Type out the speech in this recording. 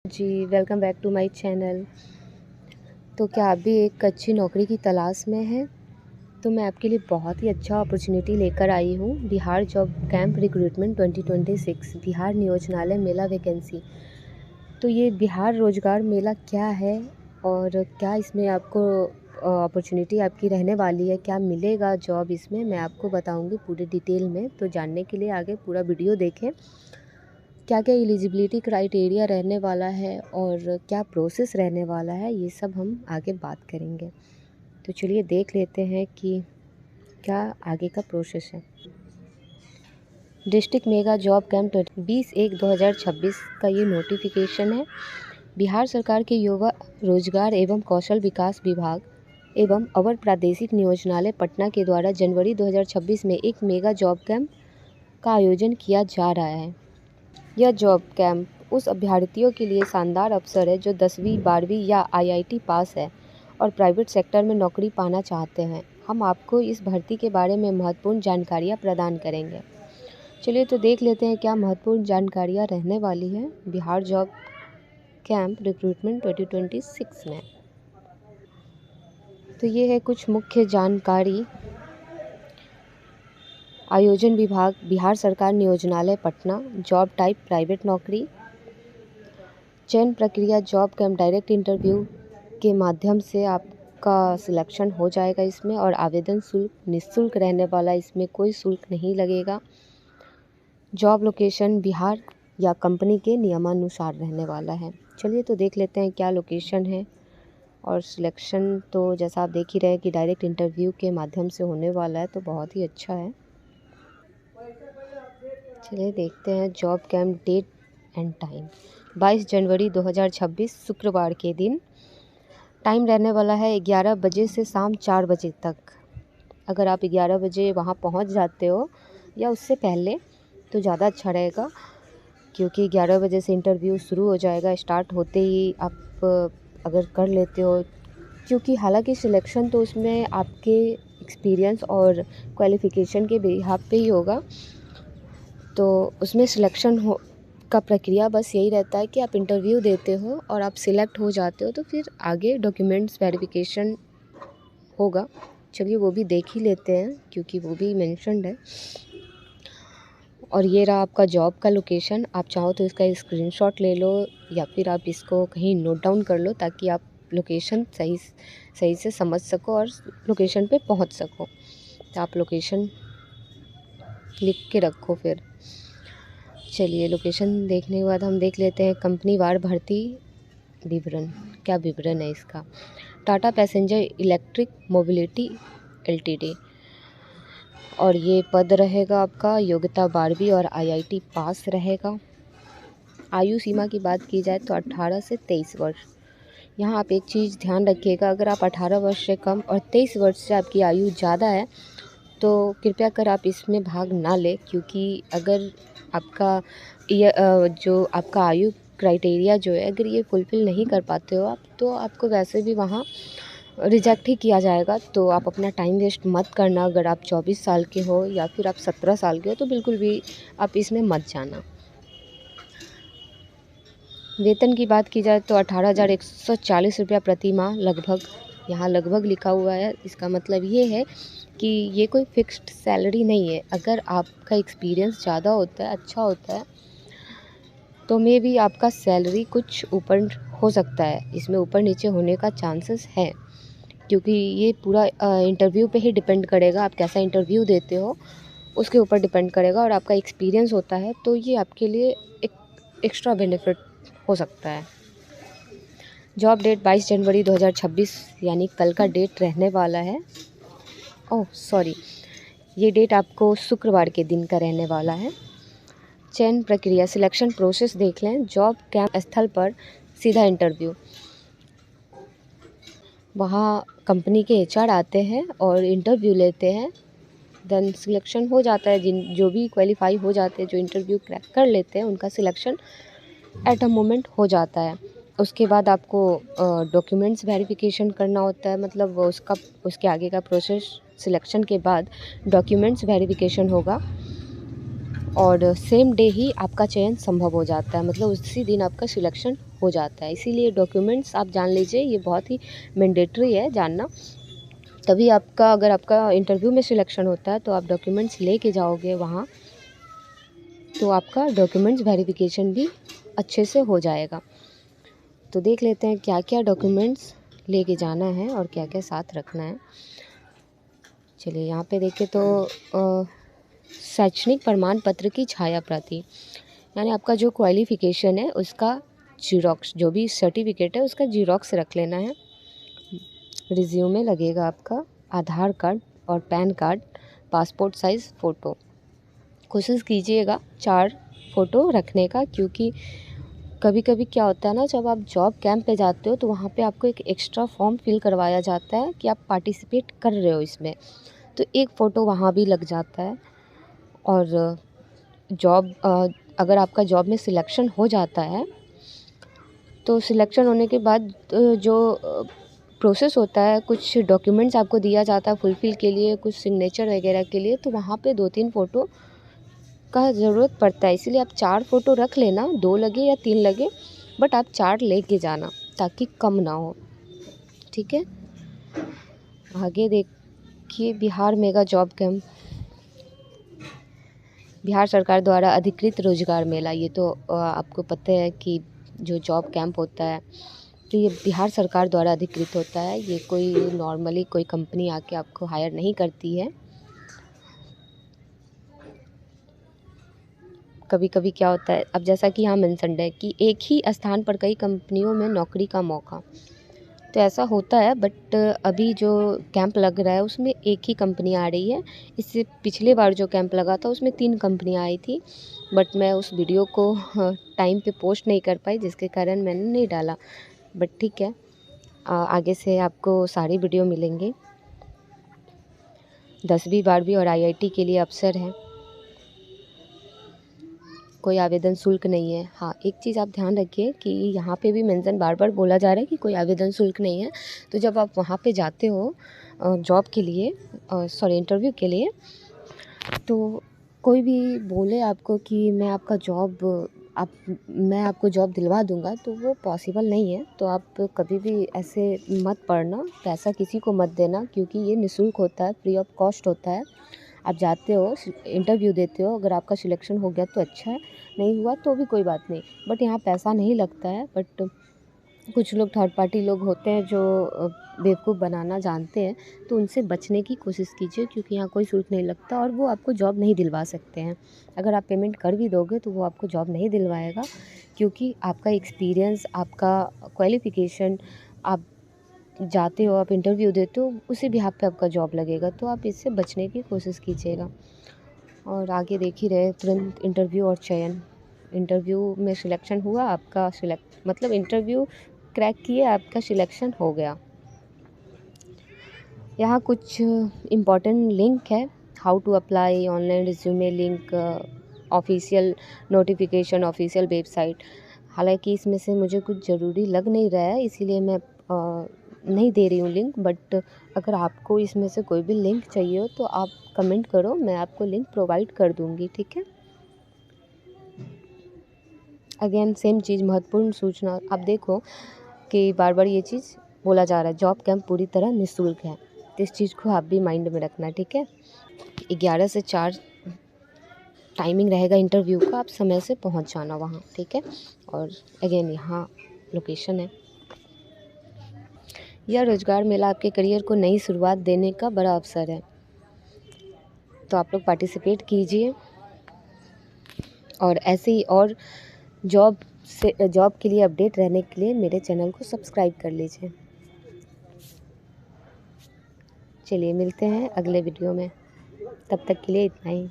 Ji, welcome back to my channel. तो क्या आप भी एक अच्छी नौकरी की तलाश में हैं? तो मैं आपके लिए बहुत ही अच्छा अपॉर्चुनिटी लेकर आई हूँ। Bihar job camp recruitment 2026 Bihar नियोजनालय मेला वैकेंसी। तो ये बिहार रोजगार मेला क्या है और क्या इसमें आपको अपॉर्चुनिटी आपकी रहने वाली है, क्या मिलेगा जॉब इसमें, मैं आपको बताऊँगी पूरी डिटेल में। तो जानने के लिए आगे पूरा वीडियो देखें। क्या क्या एलिजिबिलिटी क्राइटेरिया रहने वाला है और क्या प्रोसेस रहने वाला है, ये सब हम आगे बात करेंगे। तो चलिए देख लेते हैं कि क्या आगे का प्रोसेस है। डिस्ट्रिक्ट मेगा जॉब कैंप 20/1/2026 का ये नोटिफिकेशन है। बिहार सरकार के युवा रोजगार एवं कौशल विकास विभाग एवं अवर प्रादेशिक नियोजनालय पटना के द्वारा जनवरी 2026 में एक मेगा जॉब कैंप का आयोजन किया जा रहा है। यह जॉब कैंप उस अभ्यर्थियों के लिए शानदार अवसर है जो 10वीं 12वीं या आईआईटी पास है और प्राइवेट सेक्टर में नौकरी पाना चाहते हैं। हम आपको इस भर्ती के बारे में महत्वपूर्ण जानकारियां प्रदान करेंगे। चलिए तो देख लेते हैं क्या महत्वपूर्ण जानकारियां रहने वाली हैं बिहार जॉब कैंप रिक्रूटमेंट 2026 में। तो ये है कुछ मुख्य जानकारी। आयोजन विभाग बिहार सरकार नियोजनालय पटना। जॉब टाइप प्राइवेट नौकरी। चयन प्रक्रिया जॉब कैंप डायरेक्ट इंटरव्यू के माध्यम से आपका सिलेक्शन हो जाएगा इसमें, और आवेदन शुल्क निःशुल्क रहने वाला, इसमें कोई शुल्क नहीं लगेगा। जॉब लोकेशन बिहार या कंपनी के नियमानुसार रहने वाला है। चलिए तो देख लेते हैं क्या लोकेशन है। और सिलेक्शन तो जैसा आप देख ही रहे हैं कि डायरेक्ट इंटरव्यू के माध्यम से होने वाला है, तो बहुत ही अच्छा है। चलिए देखते हैं job camp date and time. 22 जनवरी 2026 शुक्रवार के दिन। टाइम रहने वाला है 11 बजे से शाम 4 बजे तक। अगर आप 11 बजे वहाँ पहुँच जाते हो या उससे पहले तो ज़्यादा अच्छा रहेगा, क्योंकि 11 बजे से इंटरव्यू शुरू हो जाएगा। स्टार्ट होते ही आप अगर कर लेते हो, क्योंकि हालांकि सिलेक्शन तो उसमें आपके एक्सपीरियंस और क्वालिफ़िकेशन के बिहाफ पे ही होगा। तो उसमें सिलेक्शन हो का प्रक्रिया बस यही रहता है कि आप इंटरव्यू देते हो और आप सिलेक्ट हो जाते हो तो फिर आगे डॉक्यूमेंट्स वेरिफिकेशन होगा। चलिए वो भी देख ही लेते हैं क्योंकि वो भी मेंशन्ड है। और ये रहा आपका जॉब का लोकेशन। आप चाहो तो इसका स्क्रीनशॉट ले लो या फिर आप इसको कहीं नोट डाउन कर लो ताकि आप लोकेशन सही से समझ सको और लोकेशन पे पहुंच सको। तो आप लोकेशन लिख के रखो। फिर चलिए लोकेशन देखने के बाद हम देख लेते हैं कंपनी वार भर्ती विवरण। क्या विवरण है इसका। Tata passenger electric mobility LTD, और ये पद रहेगा आपका योग्यता 12वीं और आईआईटी पास रहेगा। आयु सीमा की बात की जाए तो 18 से 23 वर्ष। यहाँ आप एक चीज़ ध्यान रखिएगा, अगर आप 18 वर्ष से कम और 23 वर्ष से आपकी आयु ज़्यादा है तो कृपया कर आप इसमें भाग ना लें, क्योंकि अगर आपका जो आपका आयु क्राइटेरिया जो है अगर ये फुलफ़िल नहीं कर पाते हो आप, तो आपको वैसे भी वहाँ रिजेक्ट ही किया जाएगा। तो आप अपना टाइम वेस्ट मत करना। अगर आप 24 साल के हो या फिर आप 17 साल के हो तो बिल्कुल भी आप इसमें मत जाना। वेतन की बात की जाए तो 18,140 रुपया प्रति माह लगभग, यहाँ लगभग लिखा हुआ है। इसका मतलब ये है कि ये कोई फिक्स्ड सैलरी नहीं है। अगर आपका एक्सपीरियंस ज़्यादा होता है, अच्छा होता है, तो मे भी आपका सैलरी कुछ ऊपर हो सकता है। इसमें ऊपर नीचे होने का चांसेस है, क्योंकि ये पूरा इंटरव्यू पे ही डिपेंड करेगा। आप कैसा इंटरव्यू देते हो उसके ऊपर डिपेंड करेगा, और आपका एक्सपीरियंस होता है तो ये आपके लिए एक एक्स्ट्रा बेनिफिट हो सकता है। जॉब डेट 22 जनवरी 2026 यानी कल का डेट रहने वाला है। ओह सॉरी, ये डेट आपको शुक्रवार के दिन का रहने वाला है। चयन प्रक्रिया सिलेक्शन प्रोसेस देख लें। जॉब कैंप स्थल पर सीधा इंटरव्यू, वहाँ कंपनी के एचआर आते हैं और इंटरव्यू लेते हैं। देन सिलेक्शन हो जाता है। जो भी क्वालिफाई हो जाते हैं, जो इंटरव्यू क्रैक कर लेते हैं, उनका सिलेक्शन एट अ मोमेंट हो जाता है। उसके बाद आपको डॉक्यूमेंट्स वेरिफिकेशन करना होता है, मतलब उसके आगे का प्रोसेस। सिलेक्शन के बाद डॉक्यूमेंट्स वेरिफिकेशन होगा। और सेम डे ही आपका चयन संभव हो जाता है, मतलब उसी दिन आपका सिलेक्शन हो जाता है। इसीलिए डॉक्यूमेंट्स आप जान लीजिए, ये बहुत ही मैंडेटरी है जानना। तभी आपका, अगर आपका इंटरव्यू में सिलेक्शन होता है तो आप डॉक्यूमेंट्स लेके जाओगे वहाँ, तो आपका डॉक्यूमेंट्स वेरिफिकेशन भी अच्छे से हो जाएगा। तो देख लेते हैं क्या क्या डॉक्यूमेंट्स लेके जाना है और क्या क्या साथ रखना है। चलिए यहाँ पे देखें तो शैक्षणिक प्रमाण पत्र की छाया प्रति, यानी आपका जो क्वालिफ़िकेशन है उसका जीरोक्स, जो भी सर्टिफिकेट है उसका जीरोक्स रख लेना है। रिज्यूमे लगेगा आपका, आधार कार्ड और pan card, passport size photo. कोशिश कीजिएगा 4 फ़ोटो रखने का, क्योंकि कभी कभी क्या होता है ना, जब आप जॉब कैंप पे जाते हो तो वहाँ पे आपको एक एक्स्ट्रा फॉर्म फिल करवाया जाता है कि आप पार्टिसिपेट कर रहे हो इसमें, तो एक फ़ोटो वहाँ भी लग जाता है। और जॉब अगर आपका जॉब में सिलेक्शन हो जाता है तो सिलेक्शन होने के बाद जो प्रोसेस होता है, कुछ डॉक्यूमेंट्स आपको दिया जाता है फुलफ़िल के लिए, कुछ सिग्नेचर वगैरह के लिए, तो वहाँ पे 2-3 फ़ोटो का ज़रूरत पड़ता है। इसीलिए आप 4 फ़ोटो रख लेना, 2 लगे या 3 लगे, बट आप 4 लेके जाना ताकि कम ना हो, ठीक है। आगे देखिए, Bihar mega job camp, Bihar सरकार द्वारा अधिकृत रोजगार मेला। ये तो आपको पता है कि जो जॉब कैंप होता है तो ये बिहार सरकार द्वारा अधिकृत होता है। ये कोई नॉर्मली कोई कंपनी आके आपको हायर नहीं करती है। कभी कभी क्या होता है, अब जैसा कि यहाँ मेंशन्ड है कि एक ही स्थान पर कई कंपनियों में नौकरी का मौका, तो ऐसा होता है, बट अभी जो कैंप लग रहा है उसमें एक ही कंपनी आ रही है। इससे पिछले बार जो कैंप लगा था उसमें 3 कंपनियाँ आई थी, बट मैं उस वीडियो को टाइम पे पोस्ट नहीं कर पाई, जिसके कारण मैंने नहीं डाला। बट ठीक है, आगे से आपको सारी वीडियो मिलेंगे। 10वीं 12वीं और IIT के लिए अवसर है, कोई आवेदन शुल्क नहीं है। हाँ, एक चीज़ आप ध्यान रखिए कि यहाँ पे भी मेंशन बार बार बोला जा रहा है कि कोई आवेदन शुल्क नहीं है। तो जब आप वहाँ पे जाते हो जॉब के लिए, सॉरी इंटरव्यू के लिए, तो कोई भी बोले आपको कि मैं आपको जॉब दिलवा दूंगा, तो वो पॉसिबल नहीं है। तो आप कभी भी ऐसे मत पढ़ना, पैसा किसी को मत देना, क्योंकि ये निःशुल्क होता है, फ्री ऑफ कॉस्ट होता है। आप जाते हो, इंटरव्यू देते हो, अगर आपका सिलेक्शन हो गया तो अच्छा है, नहीं हुआ तो भी कोई बात नहीं, बट यहाँ पैसा नहीं लगता है। बट कुछ लोग थर्ड पार्टी लोग होते हैं जो बेवकूफ़ बनाना जानते हैं, तो उनसे बचने की कोशिश कीजिए, क्योंकि यहाँ कोई शुल्क नहीं लगता और वो आपको जॉब नहीं दिलवा सकते हैं। अगर आप पेमेंट कर भी दोगे तो वो आपको जॉब नहीं दिलवाएगा, क्योंकि आपका एक्सपीरियंस, आपका क्वालिफ़िकेशन, आप जाते हो, आप इंटरव्यू देते हो, उसी बिहाफ़ पे आपका जॉब लगेगा। तो आप इससे बचने की कोशिश कीजिएगा। और आगे देख ही रहे, तुरंत इंटरव्यू और चयन। इंटरव्यू में सिलेक्शन हुआ आपका, मतलब इंटरव्यू क्रैक किए, आपका सिलेक्शन हो गया। यहाँ कुछ इम्पॉर्टेंट लिंक है, how to apply, online resume link, official notification, official website. हालांकि इसमें से मुझे कुछ ज़रूरी लग नहीं रहा है, इसीलिए मैं नहीं दे रही हूँ लिंक। बट अगर आपको इसमें से कोई भी लिंक चाहिए हो तो आप कमेंट करो, मैं आपको लिंक प्रोवाइड कर दूँगी, ठीक है। अगेन सेम चीज़, महत्वपूर्ण सूचना। आप देखो कि बार बार ये चीज़ बोला जा रहा है, जॉब कैंप पूरी तरह निःशुल्क है, तो इस चीज़ को आप भी माइंड में रखना, ठीक है। 11 से 4 टाइमिंग रहेगा इंटरव्यू का, आप समय से पहुंच जाना वहाँ, ठीक है। और अगेन यहाँ लोकेशन है। यह रोजगार मेला आपके करियर को नई शुरुआत देने का बड़ा अवसर है, तो आप लोग पार्टिसिपेट कीजिए। और ऐसे ही और जॉब के लिए अपडेट रहने के लिए मेरे चैनल को सब्सक्राइब कर लीजिए। चलिए मिलते हैं अगले वीडियो में, तब तक के लिए इतना ही।